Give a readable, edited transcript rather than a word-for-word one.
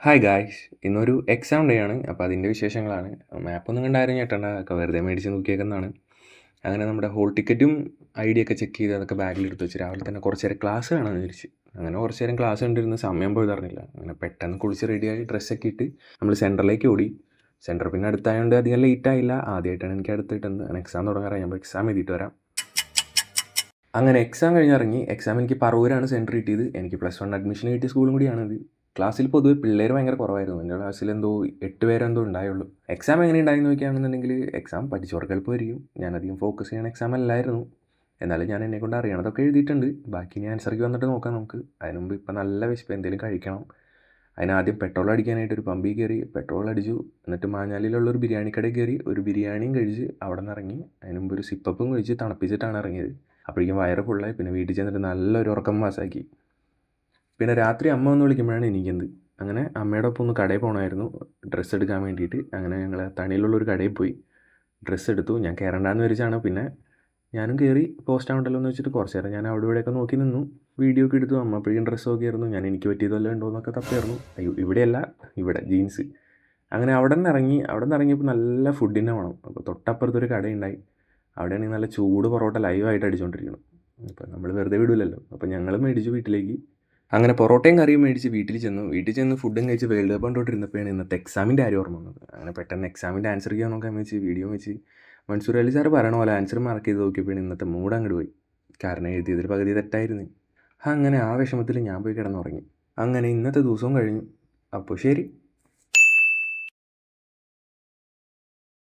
Hi guys, ഇന്നൊരു exam day ആണ്. അപ്പോൾ അതിൻ്റെ വിശേഷങ്ങളാണ്. മാപ്പൊന്നും കണ്ടാരും ഞെട്ടണ്ട, ഒക്കെ വെറുതെ മേടിച്ച് നോക്കിയേക്കുന്നതാണ്. അങ്ങനെ നമ്മുടെ ഹോൾ ടിക്കറ്റും ഐ ഡി ഒക്കെ ചെക്ക് ചെയ്ത് അതൊക്കെ ബാഗിലെടുത്ത് വെച്ച് രാവിലെ തന്നെ കുറച്ച് നേരം ക്ലാസ് കാണാമെന്ന് വിചാരിച്ച്. അങ്ങനെ കുറച്ച് നേരം ക്ലാസ് കണ്ടിരുന്ന സമയം പോയതറിഞ്ഞില്ല. അങ്ങനെ പെട്ടെന്ന് കുളിച്ച് റെഡിയായി ഡ്രസ്സൊക്കെ ഇട്ട് നമ്മൾ സെൻറ്ററിലേക്ക് ഓടി. സെൻറ്റർ പിന്നെ അടുത്തായതുകൊണ്ട് അധികം ലേറ്റ് ആയില്ല. ആദ്യമായിട്ടാണ് എനിക്ക് അടുത്ത് കിട്ടുന്നത്. അങ്ങനെ എക്സാം തുടങ്ങാറായി. എക്സാം എഴുതിയിട്ട് വരാം. അങ്ങനെ എക്സാം കഴിഞ്ഞിറങ്ങി. എക്സാം എനിക്ക് പറവൂരാണ് സെൻറ്റർ കിട്ടിയത്. എനിക്ക് +1 അഡ്മിഷൻ കിട്ടിയ സ്കൂളും കൂടിയാണിത്. ക്ലാസ്സിൽ പൊതുവെ പിള്ളേർ ഭയങ്കര കുറവായിരുന്നു. എൻ്റെ ക്ലാസ്സിൽ എന്തോ 8 പേരെന്തോ ഉണ്ടായുള്ളൂ. എക്സാം എങ്ങനെ ഉണ്ടായെന്ന് നോക്കുകയാണെന്നുണ്ടെങ്കിൽ എക്സാം പഠിച്ചവർക്ക് എളുപ്പമായിരിക്കും. ഞാനധികം ഫോക്കസ് ചെയ്യണ എക്സാം അല്ലായിരുന്നു. എന്നാലും ഞാൻ എന്നെക്കൊണ്ട് അറിയണതൊക്കെ എഴുതിയിട്ടുണ്ട്. ബാക്കി ഇനി ആൻസർക്ക് വന്നിട്ട് നോക്കാം നമുക്ക്. അതിന് മുമ്പ് ഇപ്പം നല്ല വിശപ്പ്, എന്തെങ്കിലും കഴിക്കണം. അതിനാദ്യം പെട്രോൾ അടിക്കാനായിട്ട് ഒരു പമ്പിൽ കയറി പെട്രോൾ അടിച്ചു. എന്നിട്ട് മാഞ്ഞാലിയിലുള്ളൊരു ബിരിയാണി കടയിൽ കയറി ഒരു ബിരിയാണിയും കഴിച്ച് അവിടെ നിന്ന് ഇറങ്ങി. അതിന് മുമ്പ് ഒരു സിപ്പപ്പും കഴിച്ച് തണുപ്പിച്ചിട്ടാണ് ഇറങ്ങിയത്. അപ്പോഴേക്കും വയറ് ഫുള്ളായി. പിന്നെ വീട്ടിൽ ചെന്നിട്ട് നല്ലൊരു ഉറക്കം പാസ്സാക്കി. പിന്നെ രാത്രി അമ്മ വന്ന് വിളിക്കുമ്പോഴാണ് എണീക്കുന്നത്. അങ്ങനെ അമ്മയുടെ ഒപ്പം ഒന്ന് കടയിൽ പോകണമായിരുന്നു ഡ്രസ്സ് എടുക്കാൻ വേണ്ടിയിട്ട്. അങ്ങനെ ഞങ്ങൾ തണിയിലുള്ളൊരു കടയിൽ പോയി ഡ്രസ്സ് എടുത്തു. ഞാൻ കയറണ്ടാന്ന് വിചാരിച്ചാണ്. പിന്നെ ഞാനും കയറി പോസ്റ്റ് ആവണ്ടല്ലോ എന്ന് വെച്ചിട്ട് കുറച്ച് നേരം ഞാൻ അവിടെ ഇവിടെയൊക്കെ നോക്കി നിന്നു. വീഡിയോ ഒക്കെ എടുത്തു. അമ്മ അപ്പോഴും ഡ്രസ്സ് നോക്കിയായിരുന്നു. ഞാൻ എനിക്ക് പറ്റിയതല്ലോ ഉണ്ടോ എന്നൊക്കെ തപ്പായിരുന്നു. അയ്യോ, ഇവിടെയല്ല, ഇവിടെ ജീൻസ്. അങ്ങനെ അവിടെ നിന്ന് ഇറങ്ങി. അവിടെ നിന്ന് ഇറങ്ങിയപ്പോൾ നല്ല ഫുഡിനെ വേണം. അപ്പോൾ തൊട്ടപ്പുറത്തൊരു കടയുണ്ടായി. അവിടെയാണെങ്കിൽ നല്ല ചൂട് പൊറോട്ട ലൈവായിട്ട് അടിച്ചുകൊണ്ടിരിക്കണം. അപ്പോൾ നമ്മൾ വെറുതെ വിടില്ലല്ലോ. അപ്പോൾ ഞങ്ങൾ മേടിച്ചു വീട്ടിലേക്ക്. അങ്ങനെ പൊറോട്ടയും കറിയും മേടിച്ച് വീട്ടിൽ ചെന്ന് ഫുഡും കഴിച്ച് വേൾഡ് കപ്പ് കണ്ടുകൊണ്ടിരുന്നപ്പോഴാണ് ഇന്നത്തെ എക്സാമിൻ്റെ കാര്യം ഓർമ്മ വന്നത്. അങ്ങനെ പെട്ടെന്ന് എക്സാമിൻ്റെ ആൻസർ ചെയ്യാൻ നോക്കാൻ വെച്ച് വീഡിയോ വെച്ച് മൻസൂർ അലി സാർ പറയണ പോലെ ആൻസർ മാർക്ക് ചെയ്ത് നോക്കിയപ്പോഴാണ് ഇന്നത്തെ മൂഡ് അങ്ങോട്ട് പോയി. കാരണം എഴുതിയതിൽ പകുതി തെറ്റായിരുന്നു. അങ്ങനെ ആ വിഷമത്തിൽ ഞാൻ പോയി കിടന്നുറങ്ങി. അങ്ങനെ ഇന്നത്തെ ദിവസവും കഴിഞ്ഞു. അപ്പോൾ ശരി.